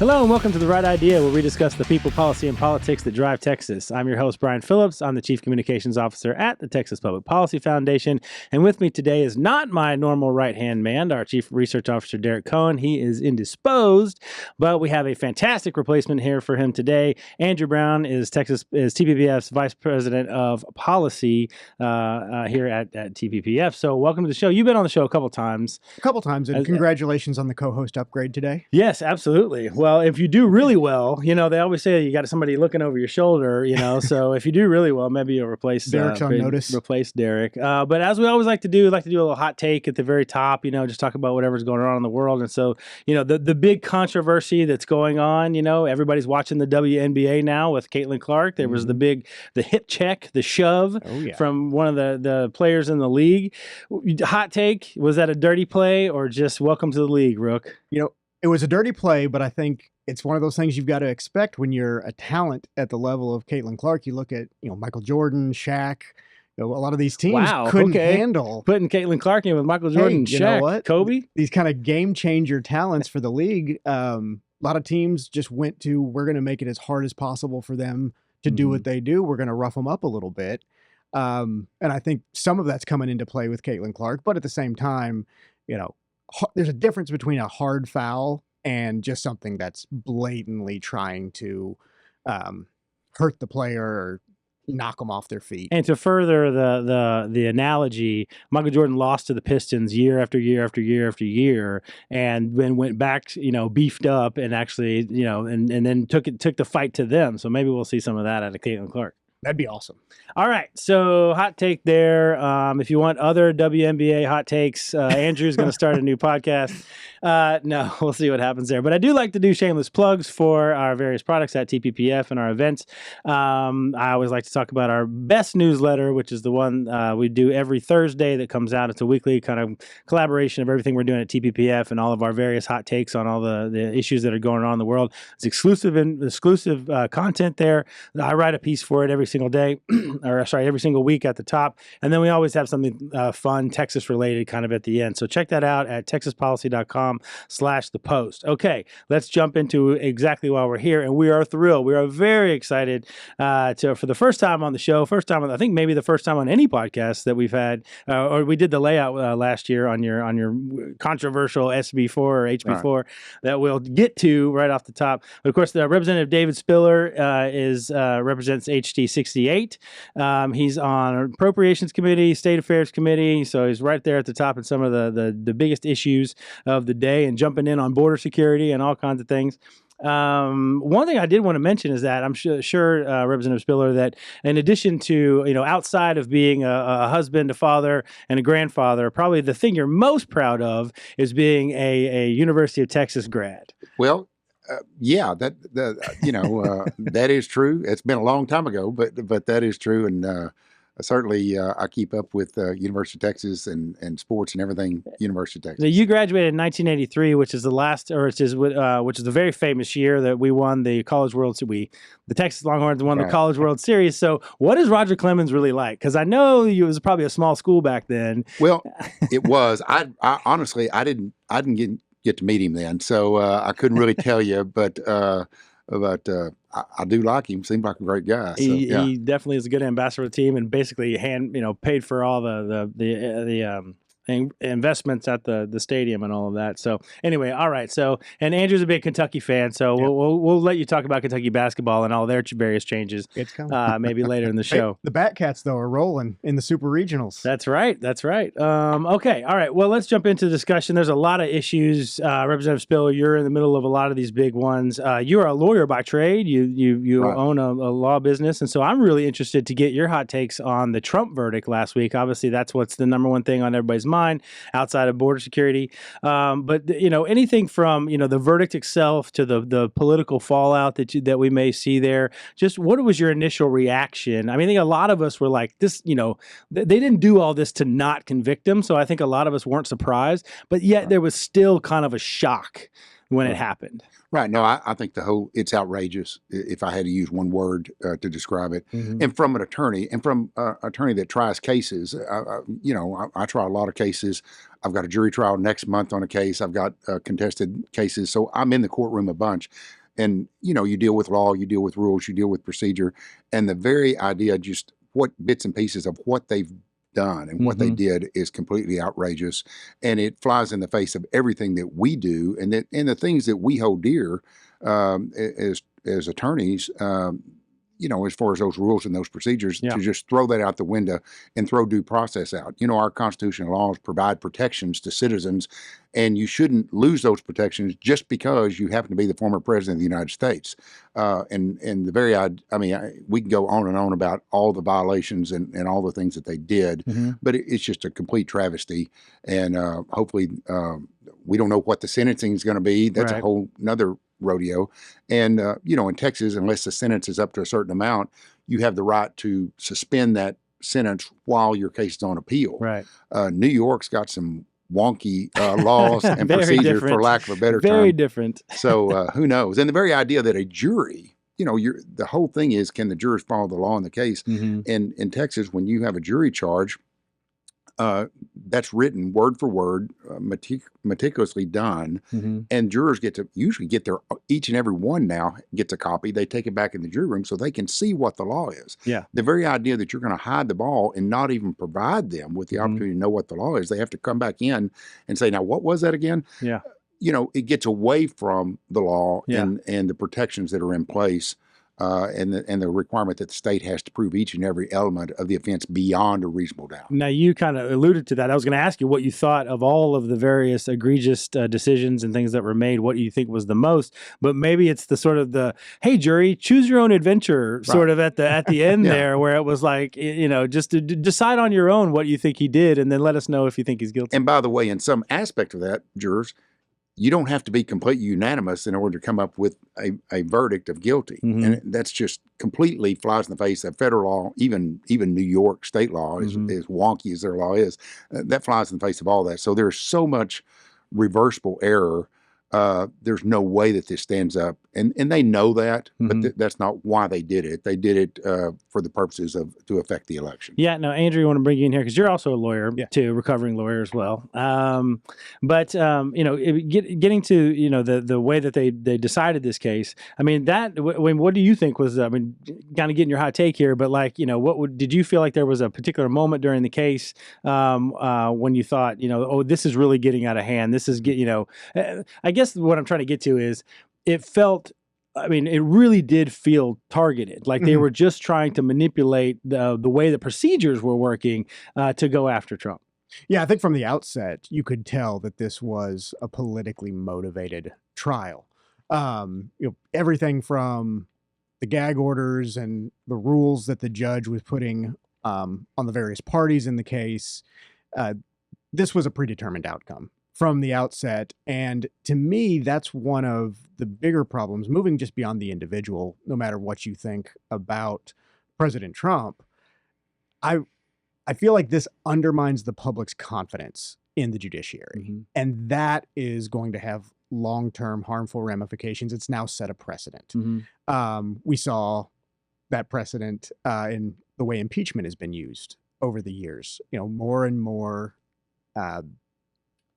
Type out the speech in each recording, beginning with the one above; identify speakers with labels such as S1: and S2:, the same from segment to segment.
S1: Hello and welcome to The Right Idea, where we discuss the people, policy, and politics that drive Texas. I'm your host, Brian Phillips. I'm the Chief Communications Officer at the Texas Public Policy Foundation. And with me today is not my normal right-hand man, our Chief Research Officer, Derek Cohen. He is indisposed, but we have a fantastic replacement here for him today. Andrew Brown is TPPF's Vice President of Policy here at TPPF. So welcome to the show. You've been on the show a couple times.
S2: And congratulations on the co-host upgrade today.
S1: Yes, absolutely. Well, if you do really well, they always say you got somebody looking over your shoulder, so if you do really well, maybe you'll replace
S2: Derek's on notice.
S1: Replace Derek. But as we always like to do a little hot take at the very top, just talk about whatever's going on in the world. And so, the big controversy that's going on, everybody's watching the WNBA now with Caitlin Clark. There was the hip check, the shove from one of the players in the league. Hot take, was that a dirty play or just welcome to the league, Rook?
S2: It was a dirty play, but I think it's one of those things you've got to expect when you're a talent at the level of Caitlin Clark. You look at, Michael Jordan, Shaq, a lot of these teams couldn't handle
S1: putting Caitlin Clark in with Michael Jordan, Shaq, Kobe.
S2: These kind of game changer talents for the league. A lot of teams just went to, we're going to make it as hard as possible for them to do what they do. We're going to rough them up a little bit. And I think some of that's coming into play with Caitlin Clark, but at the same time, there's a difference between a hard foul and just something that's blatantly trying to hurt the player or knock them off their feet.
S1: And to further the analogy, Michael Jordan lost to the Pistons year after year after year after year, and then went back, beefed up and actually, and then took the fight to them. So maybe we'll see some of that out of Caitlin Clark.
S2: That'd be awesome.
S1: All right. So hot take there. If you want other WNBA hot takes, Andrew's going to start a new podcast. No, we'll see what happens there. But I do like to do shameless plugs for our various products at TPPF and our events. I always like to talk about our best newsletter, which is the one we do every Thursday that comes out. It's a weekly kind of collaboration of everything we're doing at TPPF and all of our various hot takes on all the issues that are going on in the world. It's exclusive content there. I write a piece for it every single day, every single week at the top. And then we always have something fun, Texas related kind of at the end. So check that out at texaspolicy.com/thepost. Okay, let's jump into exactly why we're here. And we are thrilled. We are very excited for the first time on the show, I think maybe the first time on any podcast that we've had, or we did the layout last year on your controversial SB4 or HB4 that we'll get to right off the top. But of course, the Representative David Spiller represents HD 68. He's on Appropriations Committee, State Affairs Committee, so he's right there at the top in some of the biggest issues of the day and jumping in on border security and all kinds of things. One thing I did want to mention is that I'm sure Representative Spiller, that in addition to, outside of being a husband, a father, and a grandfather, probably the thing you're most proud of is being a University of Texas grad.
S3: Well, that is true. It's been a long time ago, but that is true, and certainly I keep up with University of Texas and sports and everything. University of Texas.
S1: So you graduated in 1983, which is which is the very famous year that we won the College World Series. The Texas Longhorns won the College World Series. So, what is Roger Clemens really like? Because I know it was probably a small school back then.
S3: Well, it was. I honestly didn't get to meet him then, so I couldn't really tell you, but I do like him. Seems like a great guy. So,
S1: he definitely is a good ambassador of the team, and basically paid for all the investments at the stadium and all of that. So anyway, all right. So, and Andrew's a big Kentucky fan, so we'll let you talk about Kentucky basketball and all their various changes.
S2: It's coming.
S1: Maybe later in the show.
S2: The Batcats though are rolling in the Super Regionals.
S1: That's right. Okay. All right. Well, let's jump into discussion. There's a lot of issues. Representative Spiller, you're in the middle of a lot of these big ones. You are a lawyer by trade. You own a law business, and so I'm really interested to get your hot takes on the Trump verdict last week. Obviously, that's what's the number one thing on everybody's mind outside of border security. But anything from the verdict itself to the political fallout that we may see there. Just what was your initial reaction? I mean, I think a lot of us were like, this, they didn't do all this to not convict him. So I think a lot of us weren't surprised, but yet there was still kind of a shock when it happened.
S3: Right. No, I think it's outrageous, if I had to use one word to describe it. Mm-hmm. And from an attorney, that tries cases, I try a lot of cases. I've got a jury trial next month on a case. I've got contested cases. So I'm in the courtroom a bunch. And, you deal with law, you deal with rules, you deal with procedure. And the very idea, just what bits and pieces of what they've done and what they did is completely outrageous. And it flies in the face of everything that we do and the things that we hold dear as attorneys. As far as those rules and those procedures, to just throw that out the window and throw due process out. Our constitutional laws provide protections to citizens, and you shouldn't lose those protections just because you happen to be the former president of the United States. And we can go on and on about all the violations and all the things that they did, but it's just a complete travesty. And hopefully, we don't know what the sentencing is going to be. That's a whole nother rodeo. And, in Texas, unless the sentence is up to a certain amount, you have the right to suspend that sentence while your case is on appeal.
S1: Right.
S3: New York's got some wonky laws and procedures, for lack of a better term.
S1: Very different.
S3: So who knows? And the very idea that a jury, the whole thing is, can the jurors follow the law in the case? And in Texas, when you have a jury charge, that's written word for word, meticulously done, and jurors usually get each and every one now gets a copy. They take it back in the jury room so they can see what the law is. Yeah. The very idea that you're going to hide the ball and not even provide them with the opportunity to know what the law is, they have to come back in and say, now, what was that again? Yeah. It gets away from the law and the protections that are in place. And the requirement that the state has to prove each and every element of the offense beyond a reasonable doubt.
S1: Now, you kind of alluded to that. I was going to ask you what you thought of all of the various egregious decisions and things that were made. What do you think was the most? But maybe it's the sort of the, hey, jury, choose your own adventure sort of at the end there, where it was like, just to decide on your own what you think he did, and then let us know if you think he's guilty.
S3: And by the way, in some aspect of that, jurors, you don't have to be completely unanimous in order to come up with a verdict of guilty. And that's just completely flies in the face of federal law, even New York state law, as wonky as their law is. That flies in the face of all that. So there's so much reversible error. There's no way that this stands up. And they know that, but that's not why they did it. They did it for the purposes to affect the election.
S1: Yeah, no, Andrew, I want to bring you in here because you're also a lawyer too, recovering lawyer as well. But getting to, the way that they decided this case, what do you think was, kind of getting your hot take here, but did you feel like there was a particular moment during the case when you thought, this is really getting out of hand. This is, I guess what I'm trying to get to is, it really did feel targeted. Like they were just trying to manipulate the way the procedures were working to go after Trump.
S2: Yeah, I think from the outset, you could tell that this was a politically motivated trial. Everything from the gag orders and the rules that the judge was putting on the various parties in the case, this was a predetermined outcome from the outset. And to me, that's one of the bigger problems, moving just beyond the individual, no matter what you think about President Trump. I feel like this undermines the public's confidence in the judiciary. And that is going to have long-term harmful ramifications. It's now set a precedent. We saw that precedent in the way impeachment has been used over the years. More and more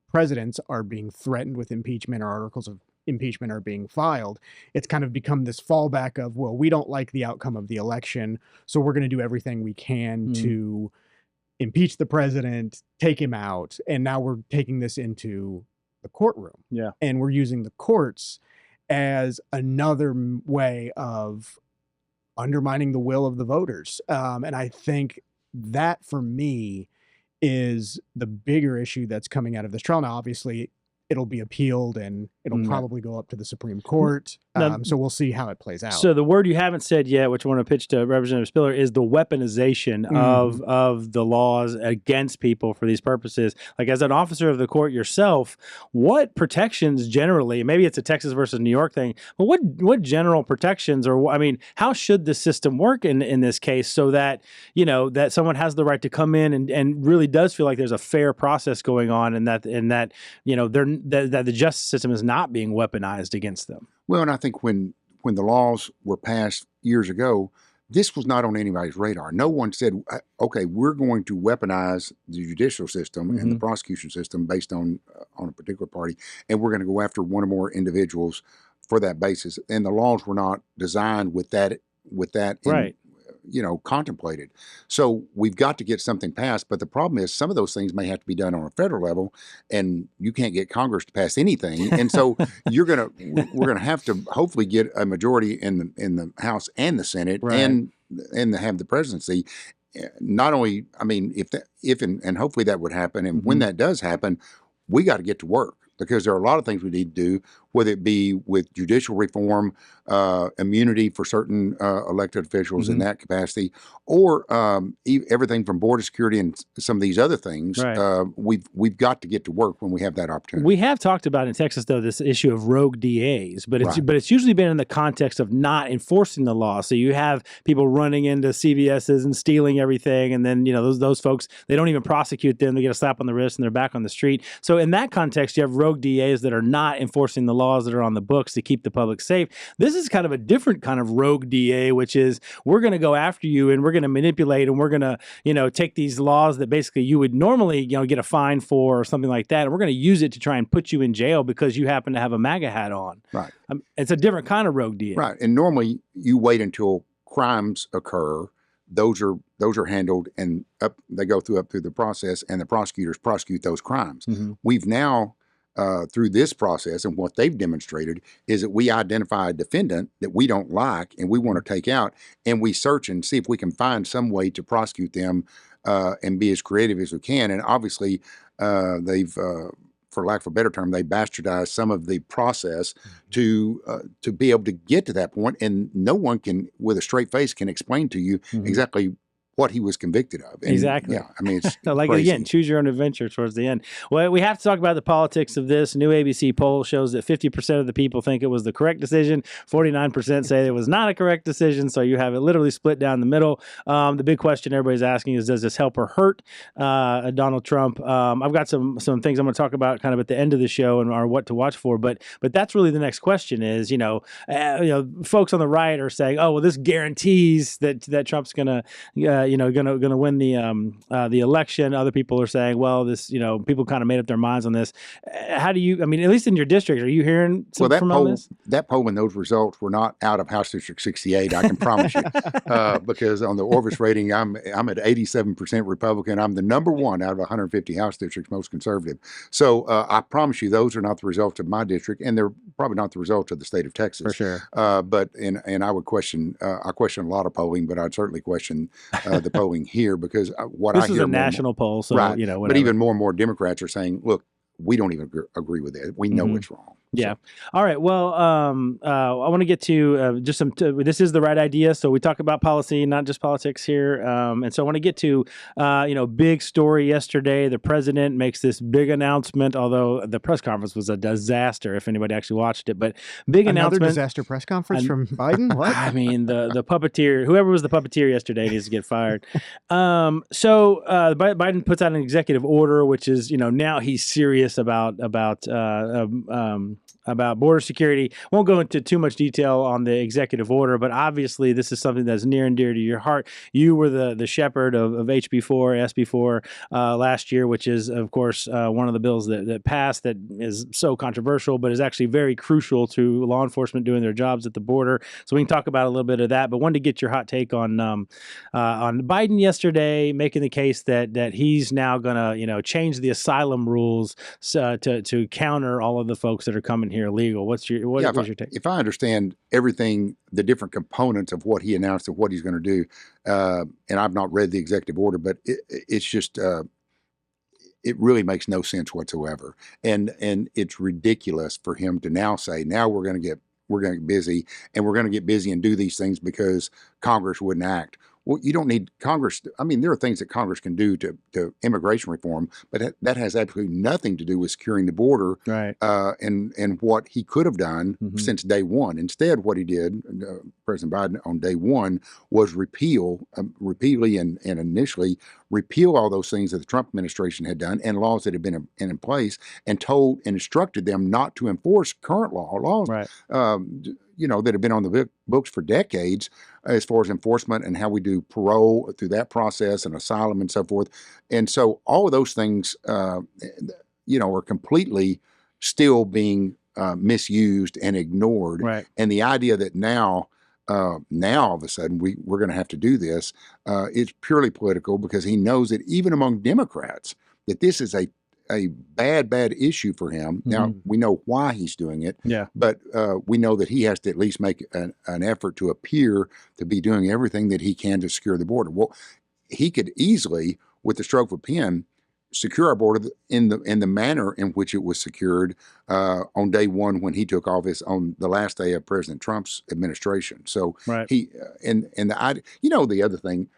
S2: presidents are being threatened with impeachment, or articles of impeachment are being filed. It's kind of become this fallback of, well, we don't like the outcome of the election, so we're going to do everything we can to impeach the president, take him out. And now we're taking this into the courtroom. Yeah. And we're using the courts as another way of undermining the will of the voters. And I think that, for me, is the bigger issue that's coming out of this trial. Now, obviously, it'll be appealed and it'll probably go up to the Supreme Court. So we'll see how it plays out.
S1: So the word you haven't said yet, which I want to pitch to Representative Spiller, is the weaponization of the laws against people for these purposes. Like, as an officer of the court yourself, what protections generally, maybe it's a Texas versus New York thing, but what general protections, or how should the system work in this case so that, that someone has the right to come in and really does feel like there's a fair process going on, and that that the justice system is not being weaponized against them?
S3: Well, and I think when the laws were passed years ago, this was not on anybody's radar. No one said, okay, we're going to weaponize the judicial system and the prosecution system based on a particular party, and we're going to go after one or more individuals for that basis. And the laws were not designed with that
S1: Right.
S3: contemplated. So we've got to get something passed. But the problem is some of those things may have to be done on a federal level, and you can't get Congress to pass anything. And so we're gonna have to hopefully get a majority in the House and the Senate,
S1: Right.
S3: and have the presidency. Not only, I mean, if and hopefully that would happen, and when that does happen, we got to get to work, because there are a lot of things we need to do, whether it be with judicial reform, immunity for certain elected officials in that capacity, or everything from border security and some of these other things.
S1: Right.
S3: We've got to get to work when we have that opportunity.
S1: We have talked about in Texas, though, this issue of rogue DAs, but it's usually been in the context of not enforcing the law. So you have people running into CVS's and stealing everything, and then those folks, they don't even prosecute them; they get a slap on the wrist and they're back on the street. So in that context, you have rogue DAs that are not enforcing the laws that are on the books to keep the public safe. This is kind of a different kind of rogue DA, which is we're going to go after you and we're going to manipulate and we're going to take these laws that basically you would normally get a fine for or something like that, and we're going to use it to try and put you in jail because you happen to have a MAGA hat on.
S3: Right.
S1: It's a different kind of rogue DA.
S3: Right. And normally you wait until crimes occur. Those are handled and they go up through the process, and the prosecutors prosecute those crimes. We've now through this process, and what they've demonstrated is that we identify a defendant that we don't like and we want to take out, and we search and see if we can find some way to prosecute them and be as creative as we can. And obviously, they've, for lack of a better term, they bastardized some of the process to be able to get to that point, and no one can, with a straight face, can explain to you exactly what he was convicted of. And
S1: exactly.
S3: Yeah, I mean, it's
S1: like
S3: crazy.
S1: Again, choose your own adventure towards the end. Well, we have to talk about the politics of this. New ABC poll shows that 50% of the people think it was the correct decision. 49% say it was not a correct decision. So you have it literally split down the middle. The big question everybody's asking is, does this help or hurt Donald Trump? I've got some things I'm going to talk about kind of at the end of the show and are what to watch for. But that's really the next question is, folks on the right are saying, oh, well, this guarantees that Trump's going to going to win the election. Other people are saying, well, this, people kind of made up their minds on this. How do you, at least in your district, are you hearing something from all this?
S3: That poll and those results were not out of House District 68, I can promise you. Because on the Orvis rating, I'm at 87% Republican. I'm the number one out of 150 House districts, most conservative. So I promise you, those are not the results of my district, and they're probably not the results of the state of Texas.
S1: For sure.
S3: But I would question, I question a lot of polling, but I'd certainly question the polling here, because what
S1: this
S3: I hear
S1: is a national poll, so
S3: right.
S1: Whatever.
S3: But even more and more Democrats are saying, look, we don't even agree with that. We know it's wrong.
S1: Yeah. All right. Well, I want to get to just this is the right idea. So we talk about policy, not just politics here. And so I want to get to, big story yesterday. The president makes this big announcement, although the press conference was a disaster if anybody actually watched it. But big announcement.
S2: Another disaster press conference from Biden? What?
S1: The puppeteer, whoever was the puppeteer yesterday needs to get fired. So Biden puts out an executive order, which is, now he's serious about border security. Won't go into too much detail on the executive order, but obviously this is something that's near and dear to your heart. You were the shepherd of HB4, SB4 last year, which is, of course, one of the bills that passed that is so controversial, but is actually very crucial to law enforcement doing their jobs at the border. So we can talk about a little bit of that, but wanted to get your hot take on Biden yesterday, making the case that he's now going to, change the asylum rules to counter all of the folks that are coming here illegal. What's your take?
S3: If I understand everything, the different components of what he announced of what he's going to do, and I've not read the executive order, but it's just it really makes no sense whatsoever, and it's ridiculous for him to now say, now we're going to get busy, and we're going to get busy and do these things because Congress wouldn't act. Well, you don't need Congress. There are things that Congress can do to immigration reform, but that has absolutely nothing to do with securing the border,
S1: right?
S3: And what he could have done since day one. Instead, what he did, President Biden, on day one, was repeatedly and initially repeal all those things that the Trump administration had done and laws that had been in place, and instructed them not to enforce current laws.
S1: Right.
S3: that have been on the books for decades as far as enforcement and how we do parole through that process and asylum and so forth. And so all of those things, are completely still being misused and ignored.
S1: Right.
S3: And the idea that now all of a sudden we're going to have to do this is purely political, because he knows that even among Democrats that this is a bad issue for him. Mm-hmm. Now, we know why he's doing it, but we know that he has to at least make an effort to appear to be doing everything that he can to secure the border. Well, he could easily, with the stroke of a pen, secure our border in the manner in which it was secured on day one when he took office on the last day of President Trump's administration. So he and the other thing,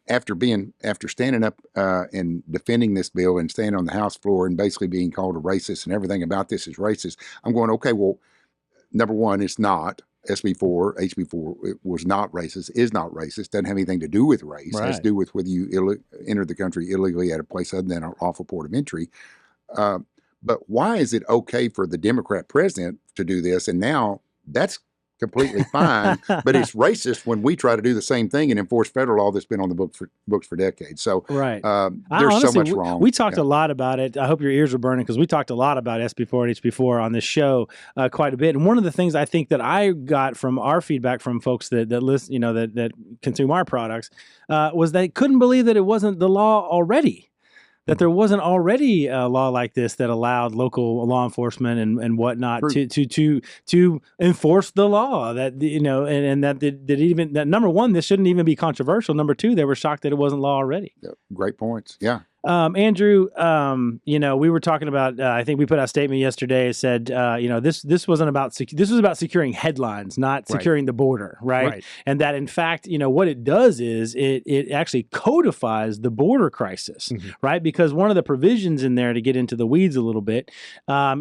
S3: after standing up and defending this bill and standing on the House floor and basically being called a racist and everything about this is racist, I'm going, okay, well, number one, it's not. HB4 it was not racist, is not racist, doesn't have anything to do with race. It has to do with whether you entered the country illegally at a place other than an lawful port of entry. But why is it okay for the Democrat president to do this? And now that's completely fine, but it's racist when we try to do the same thing and enforce federal law that's been on the books for decades. So there's honestly, so much wrong.
S1: We talked a lot about it. I hope your ears are burning, because we talked a lot about SB4 and HB4 on this show quite a bit. And one of the things I think that I got from our feedback from folks that listen, that consume our products, was they couldn't believe that it wasn't the law already. That there wasn't already a law like this that allowed local law enforcement and whatnot to enforce the law. That and that number one, this shouldn't even be controversial. Number two, they were shocked that it wasn't law already.
S3: Yep. Great points. Yeah.
S1: Andrew, we were talking about. I think we put out a statement yesterday. It said, this wasn't about this was about securing headlines, not securing the border, right? And that in fact, what it does is it actually codifies the border crisis, right? Because one of the provisions in there, to get into the weeds a little bit,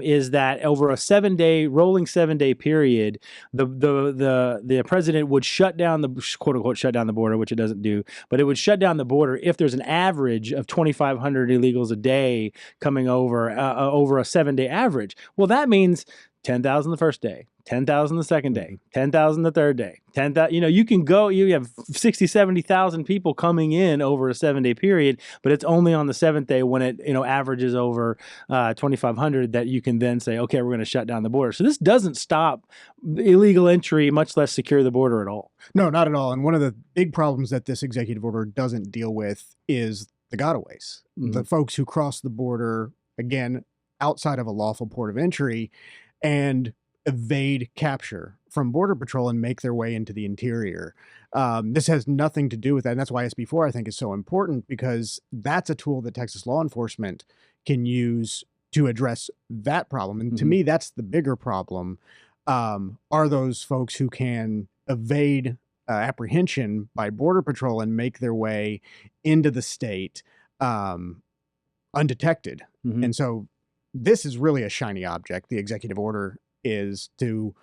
S1: is that over a rolling 7-day period, the president would shut down the quote unquote shut down the border, which it doesn't do, but it would shut down the border if there's an average of 2,500 illegals a day coming over a 7-day average. Well, that means 10,000 the first day, 10,000 the second day, 10,000 the third day, 10,000. You can go. You have 60, 70,000 people coming in over a 7-day period, but it's only on the 7th day when it averages over 2,500 that you can then say, okay, we're going to shut down the border. So this doesn't stop illegal entry, much less secure the border at all.
S2: No, not at all. And one of the big problems that this executive order doesn't deal with is the gotaways, the folks who cross the border, again, outside of a lawful port of entry and evade capture from Border Patrol and make their way into the interior. This has nothing to do with that. And that's why SB4, I think, is so important, because that's a tool that Texas law enforcement can use to address that problem. And to me, that's the bigger problem, are those folks who can evade apprehension by Border Patrol and make their way into the state undetected. And so this is really a shiny object. The executive order is to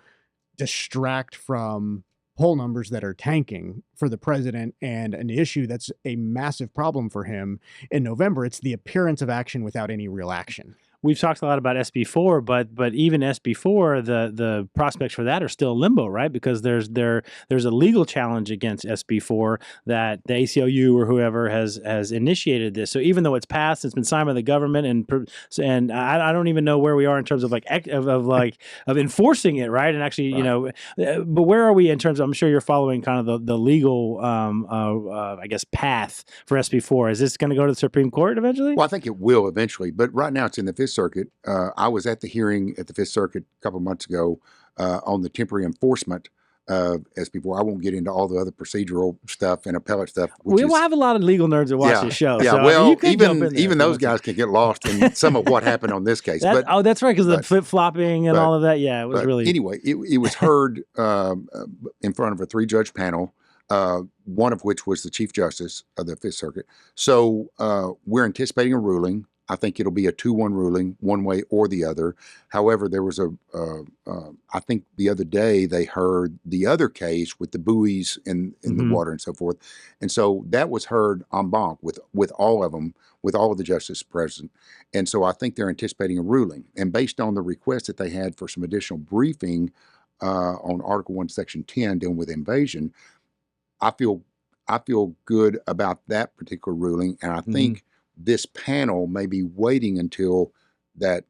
S2: distract from poll numbers that are tanking for the president and an issue that's a massive problem for him in November. It's the appearance of action without any real action.
S1: We've talked a lot about SB4, but even SB4, the prospects for that are still limbo, right? Because there's a legal challenge against SB4 that the ACLU or whoever has initiated this. So even though it's passed, it's been signed by the government, and I don't even know where we are in terms of of enforcing it, right? And actually, but where are we in terms of? I'm sure you're following kind of the legal, path for SB4. Is this going to go to the Supreme Court eventually?
S3: Well, I think it will eventually, but right now it's in the Fifth Circuit. I was at the hearing at the Fifth Circuit a couple of months ago on the temporary enforcement of SB4. I won't get into all the other procedural stuff and appellate stuff.
S1: We will have a lot of legal nerds that watch the show.
S3: Yeah,
S1: so,
S3: well, even those guys can get lost in some of what happened on this case.
S1: That's right, because the flip-flopping and all of that. Yeah, it was really...
S3: Anyway, it was heard in front of a 3-judge panel, one of which was the Chief Justice of the Fifth Circuit. So we're anticipating a ruling. I think it'll be a 2-1 ruling, one way or the other. However, there was I think the other day they heard the other case with the buoys in the water and so forth. And so that was heard en banc with all of them, with all of the justices present. And so I think they're anticipating a ruling. And based on the request that they had for some additional briefing on Article 1, Section 10, dealing with invasion, I feel good about that particular ruling, and I think this panel may be waiting until that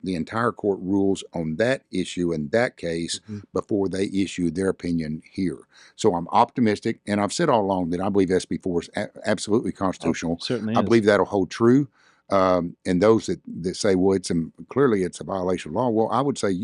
S3: the entire court rules on that issue in that case before they issue their opinion here. So I'm optimistic, and I've said all along that I believe SB 4 is absolutely constitutional.
S1: Certainly
S3: I
S1: is.
S3: believe that'll hold true. And those that say, well, clearly it's a violation of law. Well, I would say,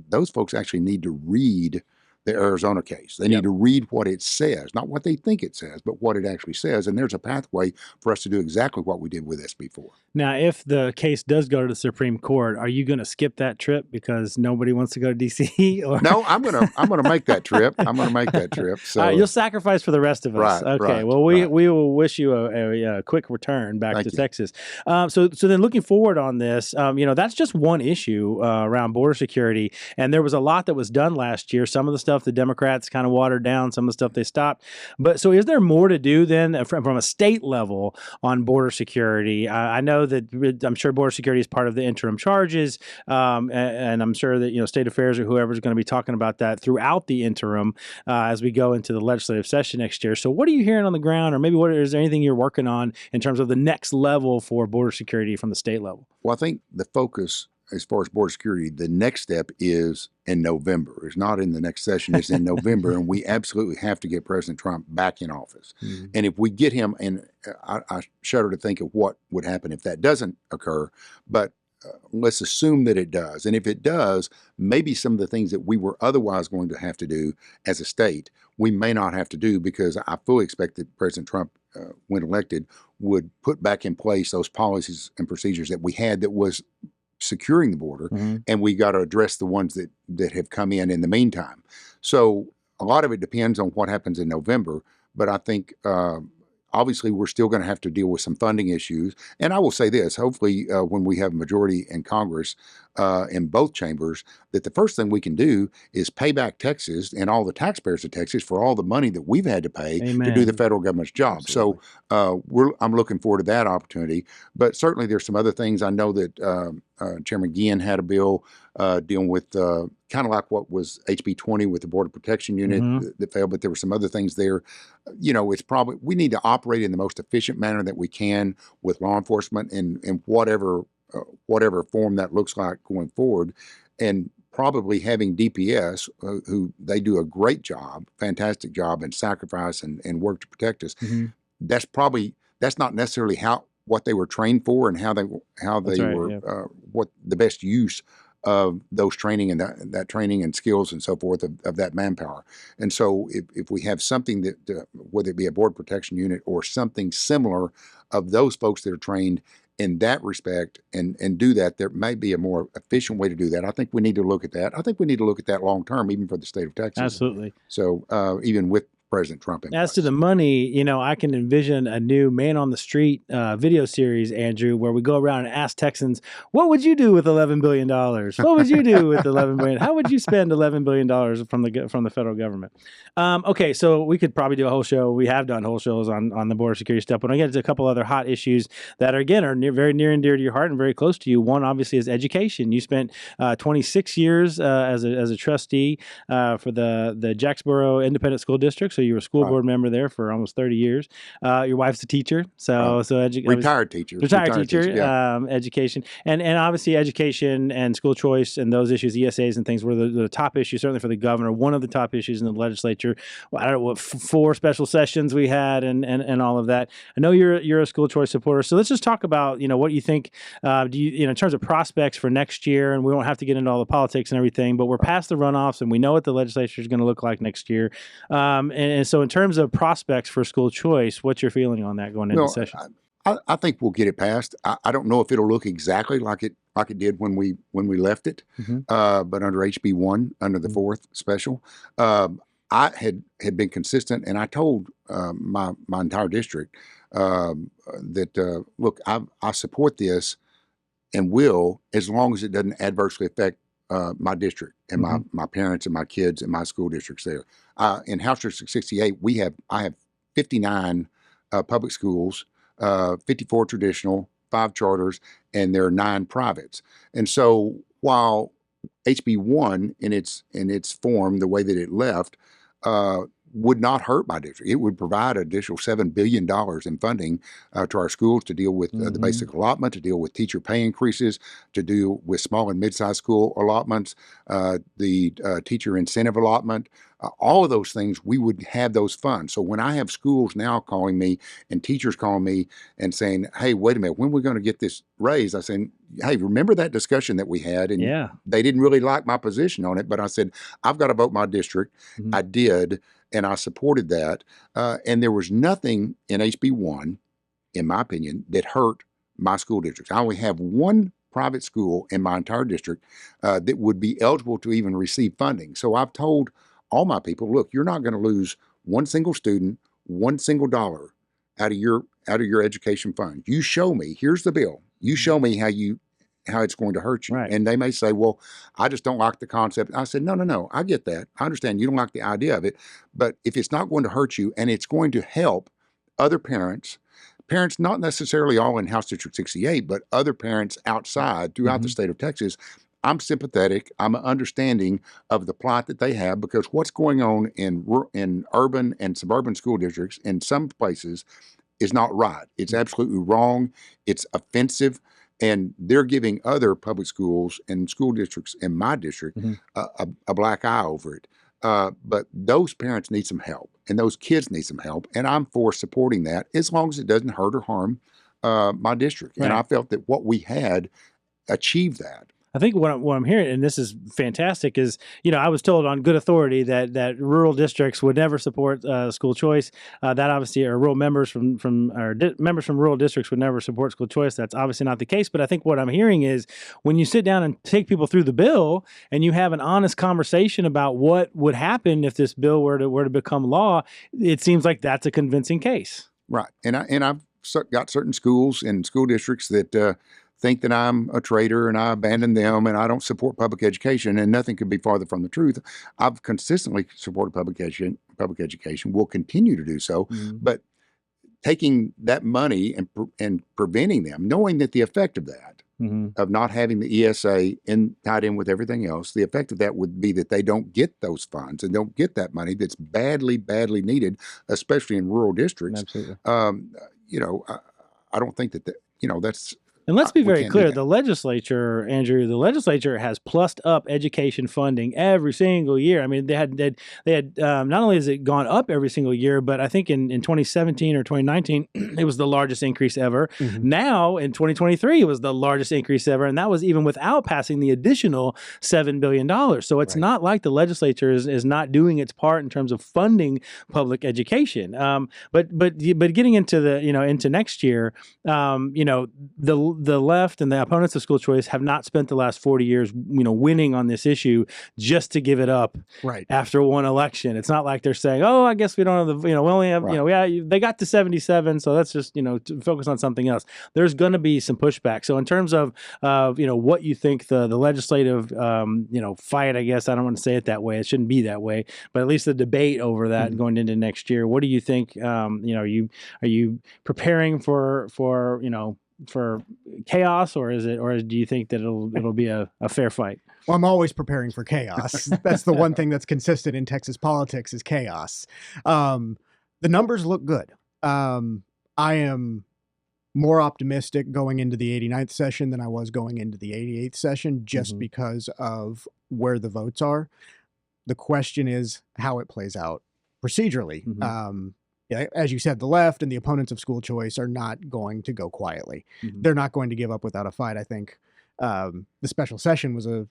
S3: those folks actually need to read the Arizona case. They need to read what it says, not what they think it says, but what it actually says. And there's a pathway for us to do exactly what we did with SB 4.
S1: Now, if the case does go to the Supreme Court, are you going to skip that trip because nobody wants to go to D.C.? Or
S3: No, I'm gonna make that trip. I'm gonna make that trip. So
S1: you'll sacrifice for the rest of us.
S3: Right,
S1: Okay.
S3: right,
S1: Well, we
S3: right.
S1: will wish you a quick return back
S3: Thank
S1: to
S3: you.
S1: Texas. So then, looking forward on this, that's just one issue around border security, and there was a lot that was done last year. Some of the stuff the Democrats kind of watered down, some of the stuff they stopped. But so, is there more to do then from a state level on border security? I know that I'm sure border security is part of the interim charges, and I'm sure that State Affairs or whoever is going to be talking about that throughout the interim as we go into the legislative session next year. So, what are you hearing on the ground, or maybe is there anything you're working on in terms of the next level for border security from the state level?
S3: Well, I think the focus as far as border security, the next step is in November. It's not in the next session, it's in November, and we absolutely have to get President Trump back in office. And if we get him, and I shudder to think of what would happen if that doesn't occur, but let's assume that it does. And if it does, maybe some of the things that we were otherwise going to have to do as a state, we may not have to do, because I fully expect that President Trump, when elected, would put back in place those policies and procedures that we had that was securing the border, and we got to address the ones that have come in the meantime. So a lot of it depends on what happens in November, but I think obviously we're still going to have to deal with some funding issues. And I will say this, hopefully when we have a majority in Congress in both chambers, that the first thing we can do is pay back Texas and all the taxpayers of Texas for all the money that we've had to pay to do the federal government's job.
S1: Absolutely.
S3: So I'm looking forward to that opportunity. But certainly there's some other things. I know that Chairman Guillen had a bill dealing with kind of like what was HB 20 with the Border Protection Unit that failed, but there were some other things there. It's probably, we need to operate in the most efficient manner that we can with law enforcement in whatever form that looks like going forward, and probably having DPS, who they do a great job, fantastic job, and sacrifice and work to protect us. That's not necessarily what they were trained for, and how they were what the best use of those training and that training and skills and so forth of that manpower. And so if we have something that, whether it be a border protection unit or something similar of those folks that are trained in that respect and do that, there may be a more efficient way to do that. I think we need to look at that. I think we need to look at that long term, even for the state of Texas.
S1: Absolutely.
S3: So even with President Trump in
S1: As
S3: place.
S1: to the money, I can envision a new Man on the Street video series, Andrew, where we go around and ask Texans, what would you do with $11 billion? What would you do with $11 billion? How would you spend $11 billion from the federal government? Okay, so we could probably do a whole show. We have done whole shows on the border security stuff, but I get to a couple other hot issues that are very near and dear to your heart and very close to you. One, obviously, is education. You spent 26 years as a trustee for the Jacksboro Independent School District, so you were a school board member there for almost 30 years. Your wife's a teacher,
S3: retired teacher.
S1: Education, and obviously education and school choice and those issues, ESAs and things, were the top issues, certainly for the governor. One of the top issues in the legislature. Well, I don't know what 4 special sessions we had and all of that. I know you're a school choice supporter, so let's just talk about what you think. Do you in terms of prospects for next year, and we won't have to get into all the politics and everything, but we're past the runoffs and we know what the legislature is going to look like next year. And so in terms of prospects for school choice, what's your feeling on that going into the session?
S3: I think we'll get it passed. I don't know if it'll look exactly like it did when we left it, but under HB 1, under the 4th special, I had been consistent, and I told my entire district that look, I support this and will, as long as it doesn't adversely affect my district and my parents and my kids and my school districts there. In House District 68, I have 59 public schools, 54 traditional, 5 charters, and there are 9 privates. And so while HB1 in its form, the way that it left, would not hurt my district. It would provide additional $7 billion in funding to our schools to deal with the basic allotment, to deal with teacher pay increases, to deal with small and mid-sized school allotments, the teacher incentive allotment, all of those things. We would have those funds. So when I have schools now calling me and teachers calling me and saying, hey, wait a minute, when are we going to get this raised? I said, hey, remember that discussion that we had? And they didn't really like my position on it, but I said, I've got to vote my district. I did. And I supported that. And there was nothing in HB1, in my opinion, that hurt my school districts. I only have one private school in my entire district that would be eligible to even receive funding. So I've told all my people, look, you're not going to lose one single student, one single dollar out of your education fund. You show me, here's the bill. You show me how it's going to hurt you.
S1: Right.
S3: And they may say, well, I just don't like the concept. I said, no, I get that. I understand you don't like the idea of it, but if it's not going to hurt you and it's going to help other parents not necessarily all in House District 68, but other parents outside throughout the state of Texas, I'm sympathetic. I'm understanding of the plight that they have, because what's going on in urban and suburban school districts in some places is not right. It's absolutely wrong. It's offensive. And they're giving other public schools and school districts in my district a black eye over it. But those parents need some help, and those kids need some help. And I'm for supporting that as long as it doesn't hurt or harm my district.
S1: Right.
S3: And I felt that what we had achieved that.
S1: I think what I'm hearing, and this is fantastic, is, I was told on good authority that rural districts would never support school choice. That obviously, or rural members members from rural districts would never support school choice. That's obviously not the case. But I think what I'm hearing is, when you sit down and take people through the bill and you have an honest conversation about what would happen if this bill were to become law, it seems like that's a convincing case.
S3: Right. And I've got certain schools and school districts that think that I'm a traitor and I abandon them and I don't support public education, and nothing could be farther from the truth. I've consistently supported public education, will continue to do so, but taking that money and preventing them, knowing that the effect of that, of not having the ESA tied in with everything else, the effect of that would be that they don't get those funds and don't get that money that's badly, badly needed, especially in rural districts.
S1: Absolutely.
S3: I don't think that's.
S1: And let's be very clear, the legislature, Andrew, has plussed up education funding every single year. I mean, they had not only has it gone up every single year, but I think in 2017 or 2019, it was the largest increase ever. Now in 2023, it was the largest increase ever. And that was even without passing the additional $7 billion. So it's not like the legislature is not doing its part in terms of funding public education. But getting into into next year, the left and the opponents of school choice have not spent the last 40 years, winning on this issue just to give it up after one election. It's not like they're saying, oh, I guess we don't have we only have, they got to 77. So let's just, focus on something else. There's going to be some pushback. So in terms of, what you think the legislative, fight, I guess, I don't want to say it that way. It shouldn't be that way, but at least the debate over that going into next year, what do you think? Are you preparing for chaos, or do you think that it'll be a fair fight?
S2: Well, I'm always preparing for chaos. That's the one thing that's consistent in Texas politics is chaos. The numbers look good. I am more optimistic going into the 89th session than I was going into the 88th session, just because of where the votes are. The question is how it plays out procedurally. As you said, the left and the opponents of school choice are not going to go quietly. They're not going to give up without a fight. I think the special session was a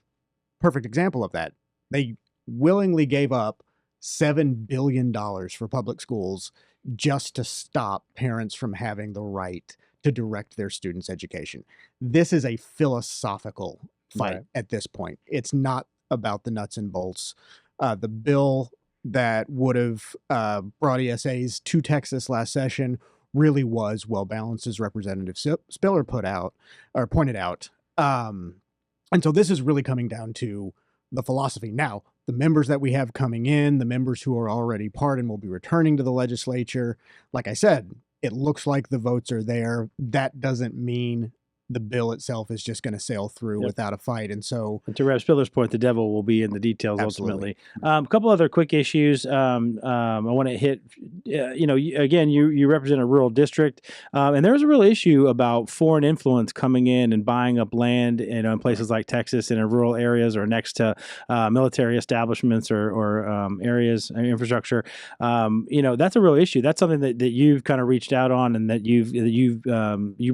S2: perfect example of that. They willingly gave up $7 billion for public schools just to stop parents from having the right to direct their students' education. This is a philosophical fight at this point. It's not about the nuts and bolts. The bill that would have brought ESAs to Texas last session really was well balanced, as Representative Spiller pointed out. And so this is really coming down to the philosophy. Now, the members that we have coming in, the members who are already part and will be returning to the legislature, like I said, it looks like the votes are there. That doesn't mean the bill itself is just going to sail through without a fight. And so,
S1: and to Rev Spiller's point, the devil will be in the details
S3: Absolutely.
S1: ultimately. A couple other quick issues I want to hit. Again, you represent a rural district, and there's a real issue about foreign influence coming in and buying up land in places like Texas and in rural areas or next to military establishments or areas infrastructure. That's a real issue. That's something that you've kind of reached out on, and that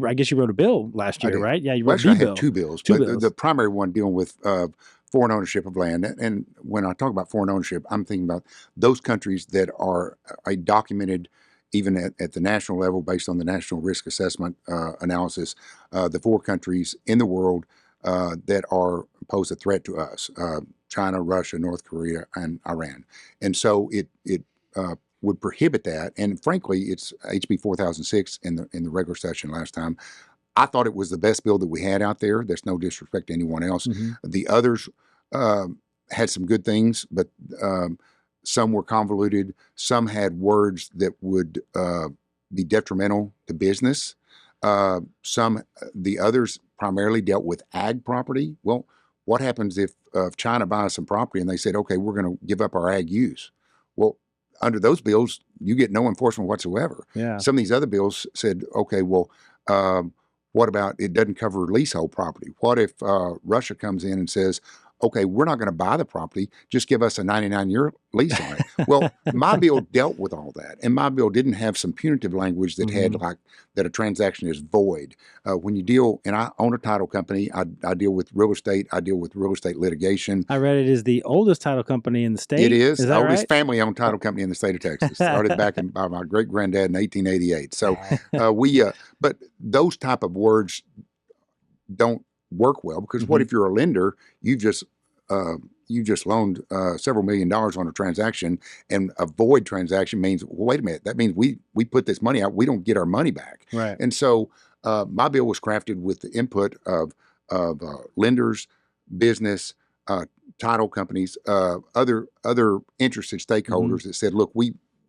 S1: I guess you wrote a bill last year, right? Yeah, you wrote
S3: I
S1: bill.
S3: had two bills,
S1: Two
S3: but
S1: bills.
S3: the primary one dealing with foreign ownership of land. And when I talk about foreign ownership, I'm thinking about those countries that are documented even at the national level based on the National Risk Assessment analysis, the 4 countries in the world that pose a threat to us, China, Russia, North Korea, and Iran. And so it would prohibit that. And frankly, it's HB 4006 in the regular session last time. I thought it was the best bill that we had out there. There's no disrespect to anyone else. The others had some good things, but some were convoluted. Some had words that would be detrimental to business. The others primarily dealt with ag property. Well, what happens if China buys some property and they said, okay, we're going to give up our ag use? Well, under those bills, you get no enforcement whatsoever.
S1: Yeah.
S3: Some of these other bills said, okay, well, what about it doesn't cover leasehold property? What if Russia comes in and says, okay, we're not going to buy the property, just give us a 99-year lease on it? Well, my bill dealt with all that, and my bill didn't have some punitive language that had like that a transaction is void. When you deal, and I own a title company, I deal with real estate, I deal with real estate litigation.
S1: I read it is the oldest title company in the state.
S3: It is the oldest
S1: right?
S3: family-owned title company in the state of Texas. Started back by my great-granddad in 1888. So but those type of words don't work well, because what if you're a lender, you just loaned several $1 million on a transaction, and a void transaction means, well, wait a minute, that means we put this money out, we don't get our money back.
S1: Right.
S3: And so my bill was crafted with the input of lenders, business, title companies, other interested stakeholders that said, look,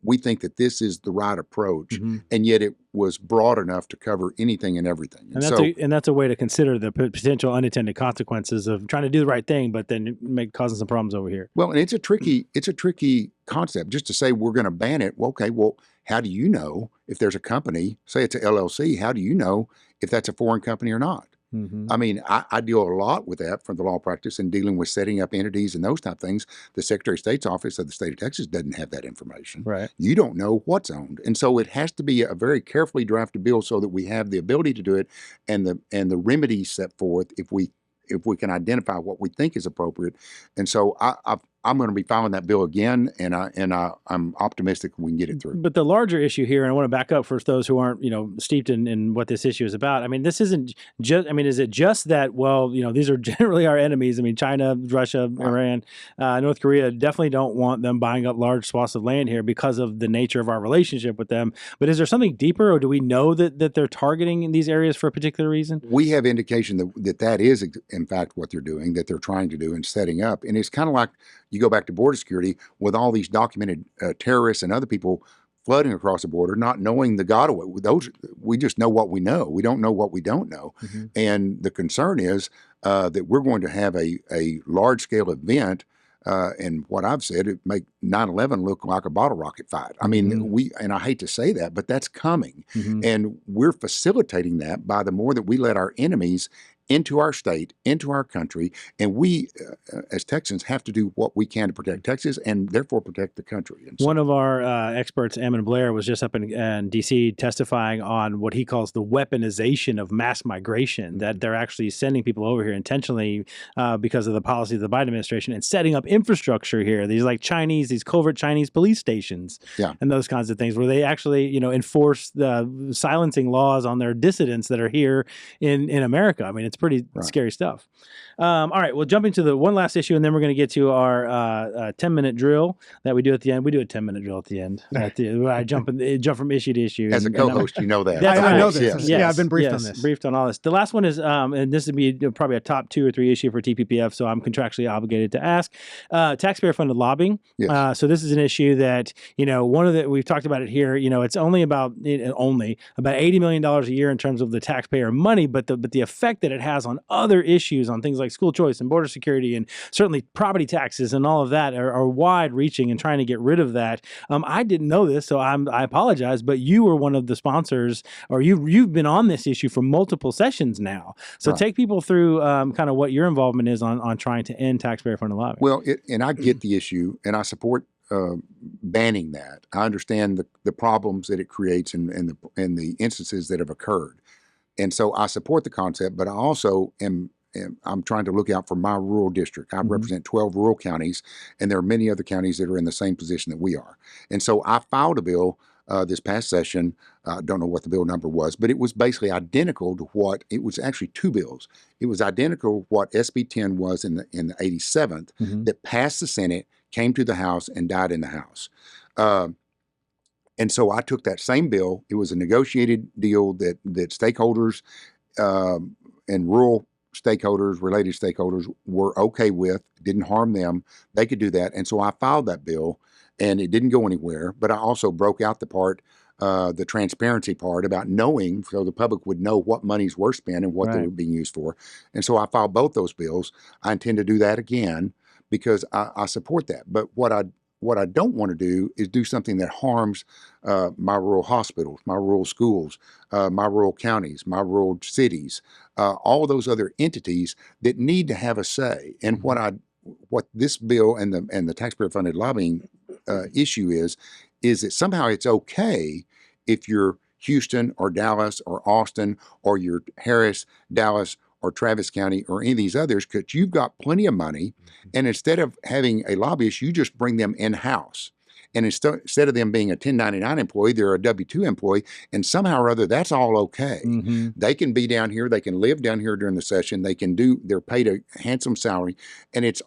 S3: we think that this is the right approach, and yet it was broad enough to cover anything and everything.
S1: And that's a way to consider the potential unintended consequences of trying to do the right thing, but then causing some problems over here.
S3: Well, and it's a tricky concept just to say we're going to ban it. Well, okay, well, how do you know if there's a company, say it's a LLC, how do you know if that's a foreign company or not? I mean, I deal a lot with that from the law practice and dealing with setting up entities and those type of things. The Secretary of State's office of the state of Texas doesn't have that information.
S1: Right.
S3: You don't know what's owned. And so it has to be a very carefully drafted bill so that we have the ability to do it, and the remedies set forth if we can identify what we think is appropriate. And so I'm going to be filing that bill again, and I'm optimistic we can get it through.
S1: But the larger issue here, and I want to back up for those who aren't steeped in what this issue is about. I mean, this isn't just. I mean, is it just that? Well, these are generally our enemies. I mean, China, Russia, Iran, North Korea definitely don't want them buying up large swaths of land here because of the nature of our relationship with them. But is there something deeper, or do we know that they're targeting in these areas for a particular reason?
S3: We have indication that is in fact what they're doing, that they're trying to do and setting up. And it's kind of like you go back to border security with all these documented terrorists and other people flooding across the border, not knowing the God away. We just know what we know. We don't know what we don't know. And the concern is that we're going to have a large scale event. And what I've said, it make 9/11 look like a bottle rocket fight. I mean, and I hate to say that, but that's coming. And we're facilitating that by the more that we let our enemies into our state, into our country, and we, as Texans, have to do what we can to protect Texas and therefore protect the country. And so,
S1: one of our experts, Ammon Blair, was just up in D.C. testifying on what he calls the weaponization of mass migration, that they're actually sending people over here intentionally because of the policy of the Biden administration and setting up infrastructure here. These these covert Chinese police stations and those kinds of things where they actually, enforce the silencing laws on their dissidents that are here in America. I mean, it's pretty scary stuff. All right, well, jumping to the one last issue, and then we're going to get to our 10-minute drill that we do at the end. We do a 10-minute drill at the end. I jump from issue to issue.
S3: As a co-host, you know that.
S2: I know this.
S1: Yes.
S2: I've been briefed on this.
S1: Briefed on all this. The last one is, and this would be probably a top 2 or 3 issue for TPPF, so I'm contractually obligated to ask. Taxpayer-funded lobbying.
S3: Yes.
S1: So this is an issue that, we've talked about it here, it's only about $80 million a year in terms of the taxpayer money, but the effect that it has on other issues, on things like school choice and border security and certainly property taxes and all of that are wide reaching, and trying to get rid of that. I didn't know this, so I apologize, but you were one of the sponsors, or you've been on this issue for multiple sessions now. So take people through kind of what your involvement is on trying to end taxpayer-funded lobbying.
S3: Well, and I get the issue, and I support banning that. I understand the problems that it creates and the instances that have occurred, and so I support the concept. But I also I'm trying to look out for my rural district. I represent 12 rural counties, and there are many other counties that are in the same position that we are. And so I filed a bill this past session. I don't know what the bill number was, but it was basically identical to it was actually two bills. It was identical to what SB 10 was in the 87th that passed the Senate, came to the House, and died in the House. And so I took that same bill. It was a negotiated deal that stakeholders and rural stakeholders, related stakeholders, were okay with. Didn't harm them. They could do that. And so I filed that bill, and it didn't go anywhere. But I also broke out the part, the transparency part, about knowing, so the public would know what monies were spent and what they were being used for. And so I filed both those bills. I intend to do that again because I support that. But what I don't want to do is do something that harms my rural hospitals, my rural schools, my rural counties, my rural cities, all those other entities that need to have a say. And what this bill and the taxpayer-funded lobbying issue is that somehow it's okay if you're Houston or Dallas or Austin or you're Harris, Dallas, or Travis County or any of these others, because you've got plenty of money, and instead of having a lobbyist, you just bring them in-house. And instead of them being a 1099 employee, they're a W-2 employee, and somehow or other, that's all okay. They can be down here, they can live down here during the session, they're paid a handsome salary, and it's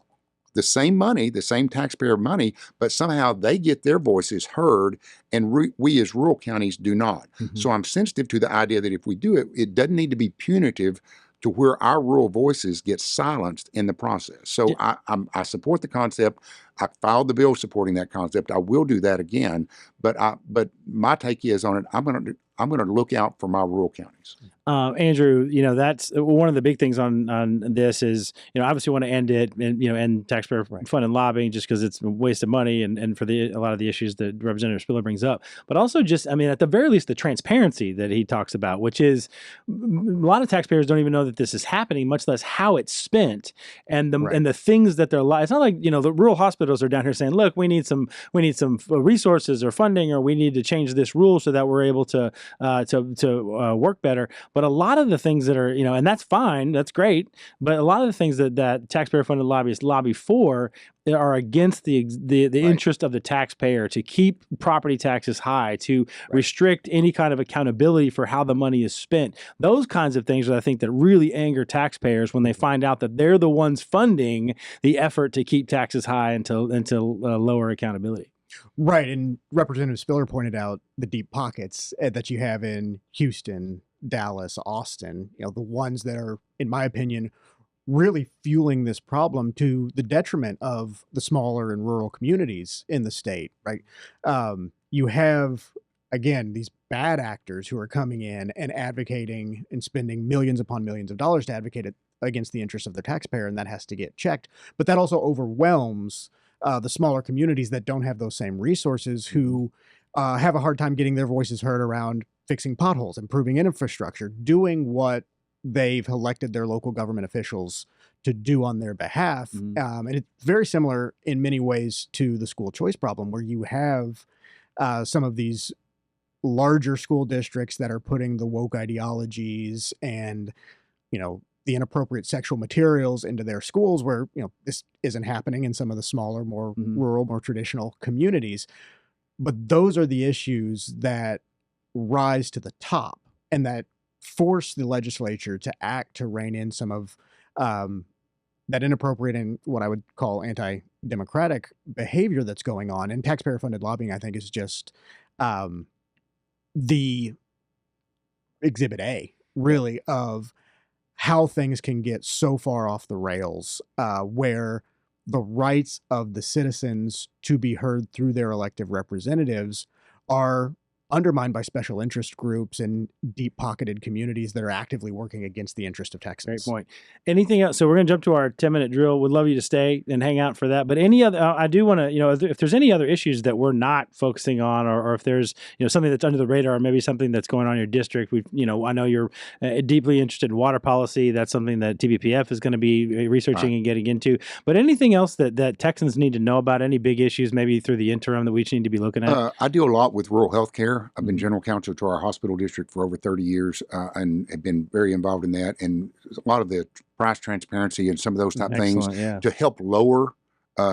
S3: the same money, the same taxpayer money, but somehow they get their voices heard, and we as rural counties do not. So I'm sensitive to the idea that if we do it, it doesn't need to be punitive to where our rural voices get silenced in the process. So I support the concept. I filed the bill supporting that concept. I will do that again. But my take is on it. I'm going to look out for my rural counties.
S1: Andrew, that's one of the big things on this is, obviously want to end it and, end taxpayer funded lobbying just because it's a waste of money and for a lot of the issues that Representative Spiller brings up, but also just, at the very least, the transparency that he talks about, which is a lot of taxpayers don't even know that this is happening, much less how it's spent and the things that they're it's not like, the rural hospitals are down here saying, look, we need some resources or funding, or we need to change this rule so that we're able to work better. But a lot of the things that are, and that's fine, that's great, but a lot of the things that taxpayer-funded lobbyists lobby for are against the interest of the taxpayer, to keep property taxes high, to restrict any kind of accountability for how the money is spent. Those kinds of things are, I think, that really anger taxpayers when they find out that they're the ones funding the effort to keep taxes high and to lower accountability.
S2: Right, and Representative Spiller pointed out the deep pockets that you have in Houston, Dallas, Austin, the ones that are, in my opinion, really fueling this problem to the detriment of the smaller and rural communities in the state, right? You have, again, these bad actors who are coming in and advocating and spending millions upon millions of dollars to advocate against the interests of the taxpayer, and that has to get checked. But that also overwhelms the smaller communities that don't have those same resources, who have a hard time getting their voices heard around fixing potholes, improving infrastructure, doing what they've elected their local government officials to do on their behalf. And it's very similar in many ways to the school choice problem, where you have some of these larger school districts that are putting the woke ideologies and, the inappropriate sexual materials into their schools, where, this isn't happening in some of the smaller, more rural, more traditional communities. But those are the issues that rise to the top and that force the legislature to act to rein in some of that inappropriate and what I would call anti-democratic behavior that's going on. And taxpayer-funded lobbying, I think, is just the exhibit A, really, of how things can get so far off the rails, where the rights of the citizens to be heard through their elected representatives are undermined by special interest groups and deep-pocketed communities that are actively working against the interest of Texans.
S1: Great point. Anything else? So we're going to jump to our 10-minute drill. Would love you to stay and hang out for that. But any other, I do want to, if there's any other issues that we're not focusing on, or if there's, something that's under the radar, or maybe something that's going on in your district. I know you're deeply interested in water policy. That's something that TBPF is going to be researching and getting into. But anything else that Texans need to know about, any big issues maybe through the interim that we need to be looking at?
S3: I deal a lot with rural health care. I've been general counsel to our hospital district for over 30 years and have been very involved in that. And a lot of the price transparency and some of those type things to help lower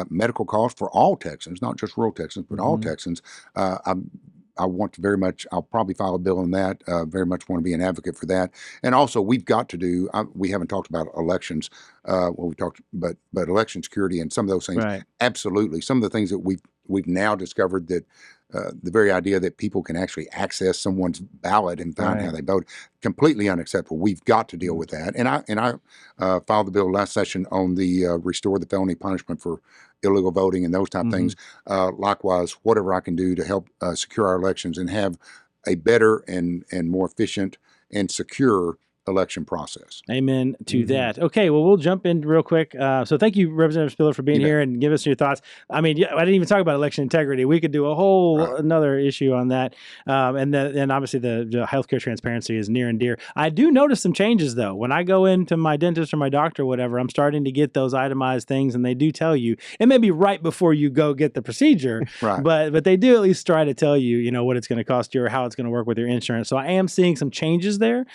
S3: medical costs for all Texans, not just rural Texans, but all Texans. I want to very much, I'll probably file a bill on that, very much want to be an advocate for that. And also we've got to do, we haven't talked about elections, but election security and some of those things.
S1: Right.
S3: Absolutely. Some of the things that we've now discovered that the very idea that people can actually access someone's ballot and find how they vote, completely unacceptable. We've got to deal with that. And I filed the bill last session on the restore the felony punishment for illegal voting and those type of things. Likewise, whatever I can do to help secure our elections and have a better and more efficient and secure election process.
S1: Amen to that. Okay, well, we'll jump in real quick. So thank you, Representative Spiller, for being here and give us your thoughts. I mean, I didn't even talk about election integrity. We could do a whole another issue on that. And obviously the healthcare transparency is near and dear. I do notice some changes, though. When I go into my dentist or my doctor or whatever, I'm starting to get those itemized things, and they do tell you. It may be right before you go get the procedure, but they do at least try to tell you, what it's going to cost you or how it's going to work with your insurance. So I am seeing some changes there,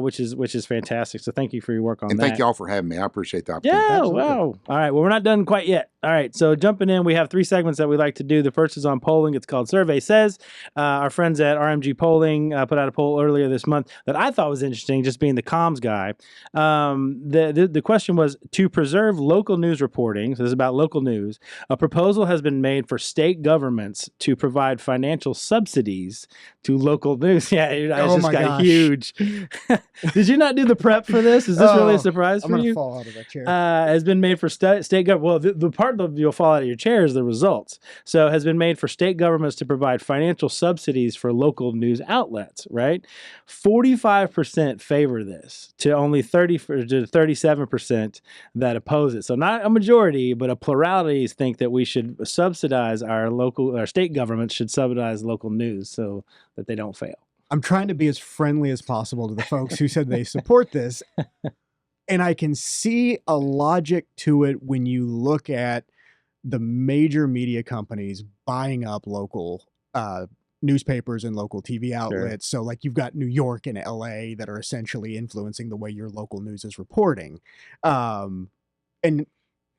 S1: which is fantastic. So thank you for your work on that.
S3: And thank you all for having me. I appreciate the opportunity.
S1: Yeah, wow. All right. Well, we're not done quite yet. All right. So jumping in, we have 3 segments that we like to do. The first is on polling. It's called Survey Says. Our friends at RMG Polling put out a poll earlier this month that I thought was interesting, just being the comms guy. The question was, to preserve local news reporting, so this is about local news, a proposal has been made for state governments to provide financial subsidies to local news. Yeah, I just got huge. Did you not do the prep for this? Is this really a surprise for you?
S2: I'm going to fall out of that chair.
S1: Has been made for state government. Well, the part that you'll fall out of your chair is the results. So has been made for state governments to provide financial subsidies for local news outlets, right? 45% favor this to only 37% that oppose it. So not a majority, but a plurality think that we should subsidize our state governments should subsidize local news so that they don't fail.
S2: I'm trying to be as friendly as possible to the folks who said they support this. And I can see a logic to it when you look at the major media companies buying up local newspapers and local TV outlets. Sure. So like you've got New York and LA that are essentially influencing the way your local news is reporting. And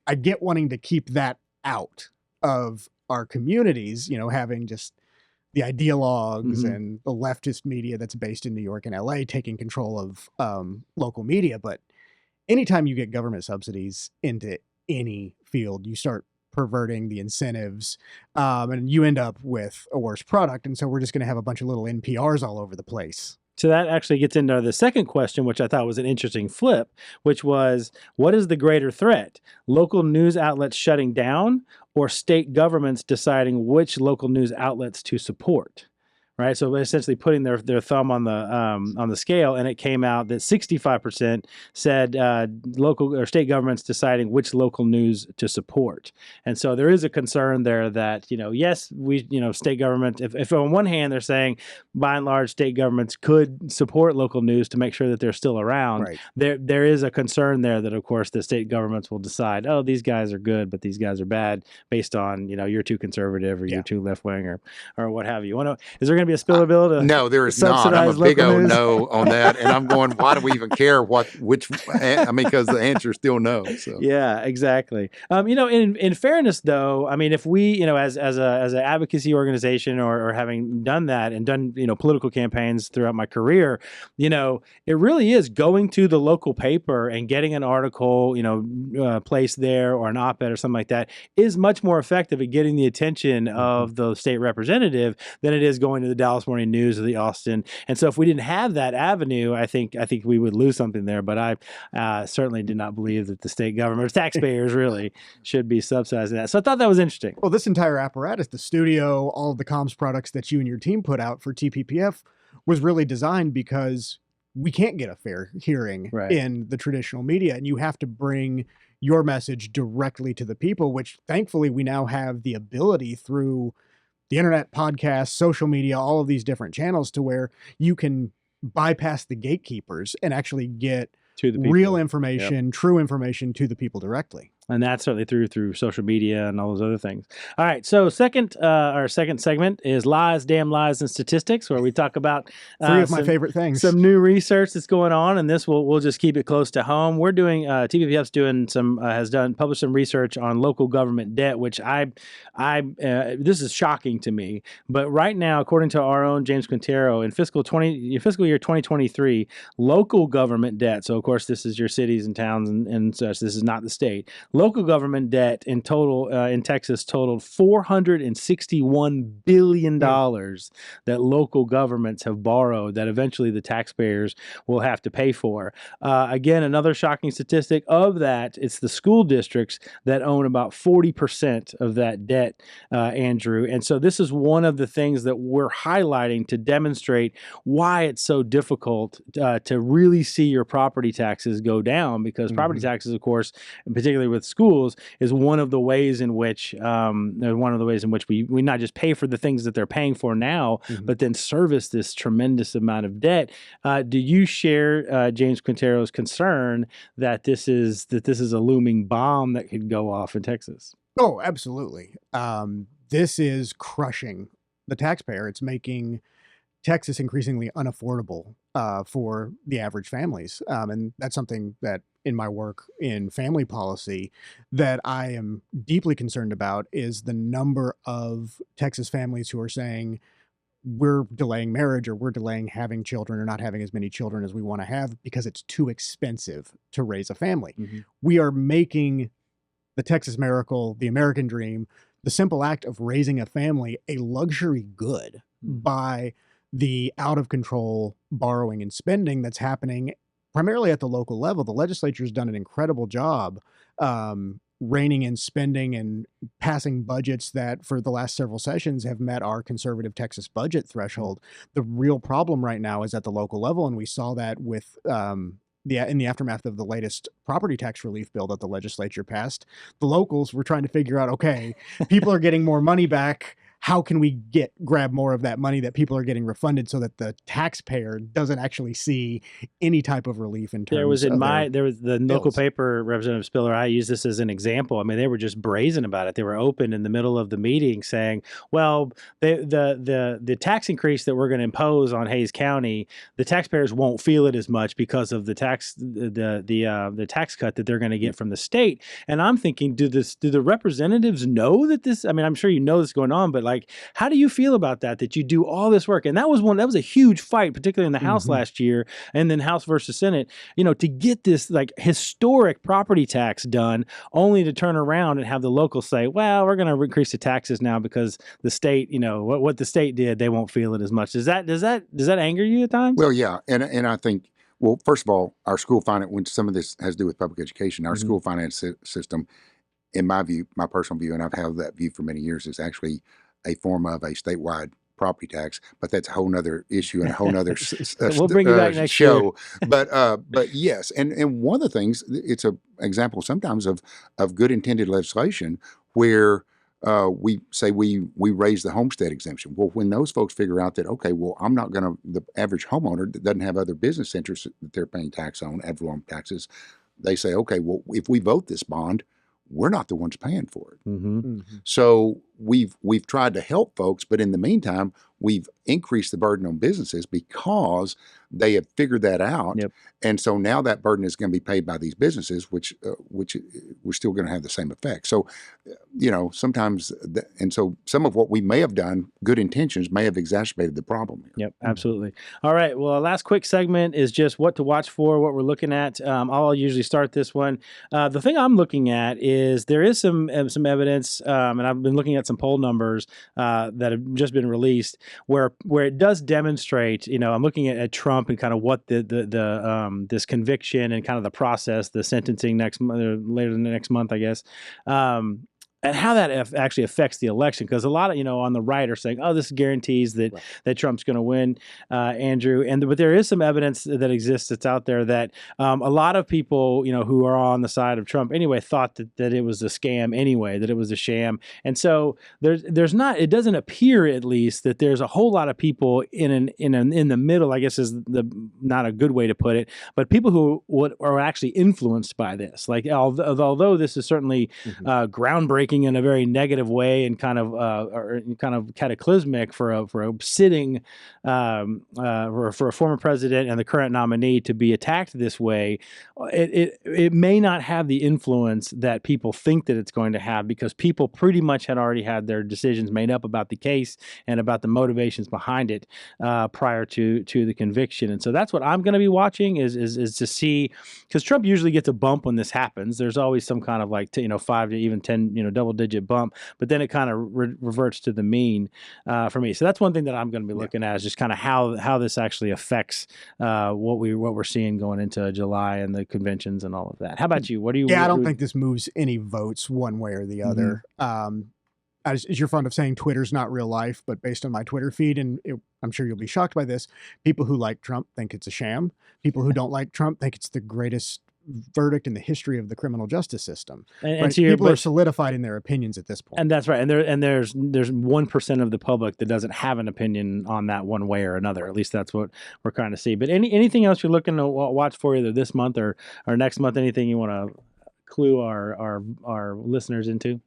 S2: I get wanting to keep that out of our communities, having just the ideologues and the leftist media that's based in New York and LA taking control of local media. But anytime you get government subsidies into any field, you start perverting the incentives and you end up with a worse product. And so we're just going to have a bunch of little NPRs all over the place.
S1: So that actually gets into the second question, which I thought was an interesting flip, which was, what is the greater threat? Local news outlets shutting down or state governments deciding which local news outlets to support? Right, so essentially putting their thumb on the scale, and it came out that 65% said local or state governments deciding which local news to support. And so there is a concern there that yes, we state government. If on one hand they're saying by and large state governments could support local news to make sure that they're still around, there is a concern there that of course the state governments will decide, oh, these guys are good, but these guys are bad based on you're too conservative or you're too left wing or what have you. Is there going to be a spiller bill to
S3: no, there is not. I'm a big old no on that, and I'm going, why do we even care because the answer is still no. So
S1: yeah, exactly. In fairness, though, I mean, if we, as an advocacy organization or having done that and done political campaigns throughout my career, it really is going to the local paper and getting an article, placed there or an op-ed or something like that is much more effective at getting the attention of the state representative than it is going to the Dallas Morning News or the Austin. And so if we didn't have that avenue, I think we would lose something there. But I certainly did not believe that the state government or taxpayers really should be subsidizing that. So I thought that was interesting.
S2: Well, this entire apparatus, the studio, all of the comms products that you and your team put out for TPPF was really designed because we can't get a fair hearing in the traditional media, and you have to bring your message directly to the people, which thankfully we now have the ability through the internet, podcasts, social media, all of these different channels to where you can bypass the gatekeepers and actually get
S1: to the people.
S2: Real information, true information to the people directly.
S1: And that's certainly through social media and all those other things. All right. So our second segment is lies, damn lies, and statistics, where we talk about
S2: three of my favorite things.
S1: Some new research that's going on, and this we'll just keep it close to home. We're doing TPPF's doing published some research on local government debt, which this is shocking to me. But right now, according to our own James Quintero, in fiscal year 2023, local government debt. So of course, this is your cities and towns and such. This is not the state. Local government debt in total in Texas totaled $461 billion that local governments have borrowed that eventually the taxpayers will have to pay for. Again, another shocking statistic of that, it's the school districts that own about 40% of that debt, Andrew. And so this is one of the things that we're highlighting to demonstrate why it's so difficult to really see your property taxes go down, because property taxes, of course, and particularly with schools, is one of the ways in which we not just pay for the things that they're paying for now, but then service this tremendous amount of debt. Do you share James Quintero's concern that this is a looming bomb that could go off in Texas?
S2: Oh, absolutely. This is crushing the taxpayer. It's making Texas increasingly unaffordable for the average families. And that's something that in my work in family policy that I am deeply concerned about, is the number of Texas families who are saying we're delaying marriage, or we're delaying having children, or not having as many children as we want to have because it's too expensive to raise a family. We are making the Texas miracle, the American dream, the simple act of raising a family, a luxury good by the out of control borrowing and spending that's happening primarily at the local level. The legislature's done an incredible job reining in spending and passing budgets that for the last several sessions have met our conservative Texas budget threshold. The real problem right now is at the local level, and we saw that with in the aftermath of the latest property tax relief bill that the legislature passed. The locals were trying to figure out, okay, people are getting more money back. How can we grab more of that money that people are getting refunded so that the taxpayer doesn't actually see any type of relief in terms
S1: there was the
S2: bills.
S1: Local paper, Representative Spiller, I use this as an example. I mean, they were just brazen about it. They were open in the middle of the meeting saying, well, the tax increase that we're going to impose on Hays County, the taxpayers won't feel it as much because of the tax cut that they're going to get from the state. And I'm thinking, do the representatives know that this, I mean, I'm sure you know this is going on, but like, how do you feel about that you do all this work? And that was a huge fight, particularly in the House last year, and then House versus Senate, to get this like historic property tax done, only to turn around and have the locals say, well, we're going to increase the taxes now because the state, what the state did, they won't feel it as much. Does that anger you at times?
S3: Well, yeah. And I think, well, first of all, our school finance, when some of this has to do with public education, our school finance system, in my view, my personal view, and I've held that view for many years, is actually a form of a statewide property tax, but that's a whole nother issue and a whole nother
S1: we'll bring you back next
S3: show. But yes, and one of the things, it's an example sometimes of good intended legislation where we say we raise the homestead exemption. Well, when those folks figure out that, okay, well, the average homeowner that doesn't have other business interests that they're paying tax on, ad valorem taxes, they say, okay, well, if we vote this bond, we're not the ones paying for it. So we've tried to help folks, but in the meantime, we've increased the burden on businesses because they have figured that out. And so now that burden is going to be paid by these businesses, which we're still going to have the same effect. So, sometimes, and so some of what we may have done, good intentions, may have exacerbated the problem here.
S1: Yep, absolutely. All right. Well, our last quick segment is just what to watch for, what we're looking at. I'll usually start this one. The thing I'm looking at is there is some evidence, and I've been looking at some poll numbers that have just been released where it does demonstrate, I'm looking at Trump and kind of what this conviction and kind of the process, the sentencing next month, later in the next month, I guess. And how that actually affects the election, because a lot of, on the right are saying, oh, this guarantees that Trump's going to win, Andrew. But there is some evidence that exists that's out there that a lot of people, who are on the side of Trump anyway, thought that it was a scam anyway, that it was a sham. And so there's not, it doesn't appear at least that there's a whole lot of people in the middle, I guess is not a good way to put it, but people who are actually influenced by this. Like, although this is certainly groundbreaking in a very negative way and kind of cataclysmic for a sitting for a former president and the current nominee to be attacked this way, it may not have the influence that people think that it's going to have, because people pretty much had already had their decisions made up about the case and about the motivations behind it prior to the conviction. And so that's what I'm going to be watching is to see, because Trump usually gets a bump when this happens. There's always some kind of 5 to even 10 double-digit bump, but then it kind of reverts to the mean for me. So that's one thing that I'm going to be looking at, is just kind of how this actually affects what we're seeing going into July and the conventions and all of that. How about you? What do you?
S2: Yeah, I don't think this moves any votes one way or the other. As you're fond of saying, Twitter's not real life, but based on my Twitter feed, and I'm sure you'll be shocked by this, people who like Trump think it's a sham. People who don't like Trump think it's the greatest verdict in the history of the criminal justice system. And people are solidified in their opinions at this point.
S1: And that's right. And there's 1% of the public that doesn't have an opinion on that one way or another. At least that's what we're trying to see. But anything else you're looking to watch for either this month or next month? Anything you want to clue our listeners into?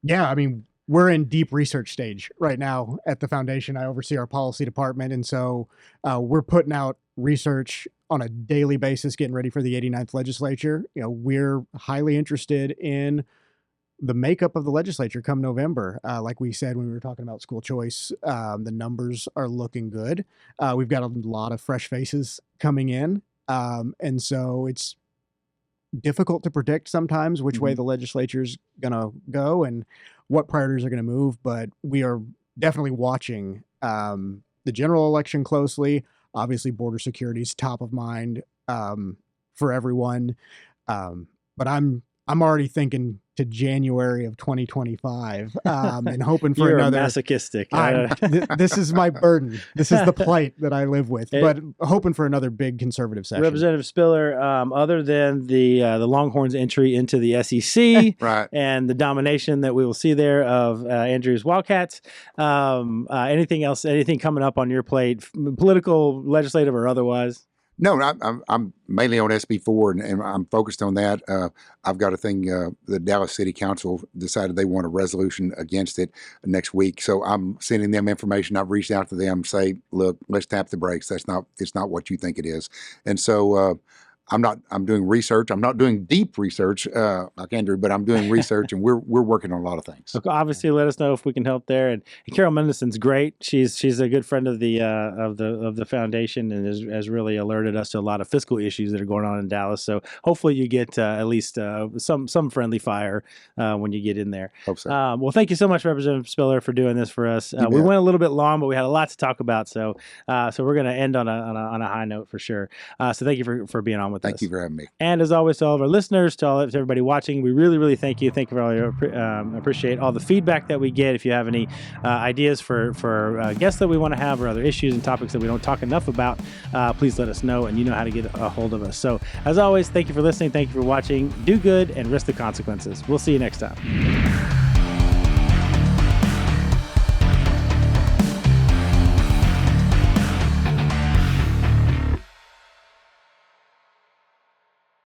S2: Yeah, I mean, we're in deep research stage right now at the foundation. I oversee our policy department, and so we're putting out research on a daily basis, getting ready for the 89th legislature. We're highly interested in the makeup of the legislature come November. Like we said when we were talking about school choice, the numbers are looking good. We've got a lot of fresh faces coming in, and so it's difficult to predict sometimes which way the legislature's going to go and what priorities are going to move, but we are definitely watching the general election closely. Obviously, border security is top of mind for everyone, but I'm already thinking to January of 2025 and hoping for
S1: You're
S2: another.
S1: Masochistic.
S2: This is my burden. This is the plight that I live with. But hoping for another big conservative session.
S1: Representative Spiller, other than the Longhorns' entry into the SEC,
S3: right,
S1: and the domination that we will see there of Andrew's Wildcats, anything else? Anything coming up on your plate, political, legislative, or otherwise?
S3: No, I'm mainly on SB4, and I'm focused on that. I've got a thing. The Dallas City Council decided they want a resolution against it next week, so I'm sending them information. I've reached out to them, say, look, let's tap the brakes. It's not what you think it is, and so. I'm doing research. I'm not doing deep research like Andrew, but I'm doing research, and we're working on a lot of things.
S1: So obviously, let us know if we can help there. And Carol Mendelson's great. She's a good friend of the foundation, and has really alerted us to a lot of fiscal issues that are going on in Dallas. So hopefully, you get at least some friendly fire when you get in there.
S3: Hope so.
S1: Well, thank you so much, Representative Spiller, for doing this for us. We went a little bit long, but we had a lot to talk about. So we're going to end on a high note for sure. So thank you for being on.
S3: Thank you for having me.
S1: And as always, to all of our listeners, to everybody watching, we really, really thank you. Thank you for all your appreciate all the feedback that we get. If you have any ideas for guests that we want to have, or other issues and topics that we don't talk enough about, please let us know, and you know how to get a hold of us. So as always, thank you for listening. Thank you for watching. Do good and risk the consequences. We'll see you next time.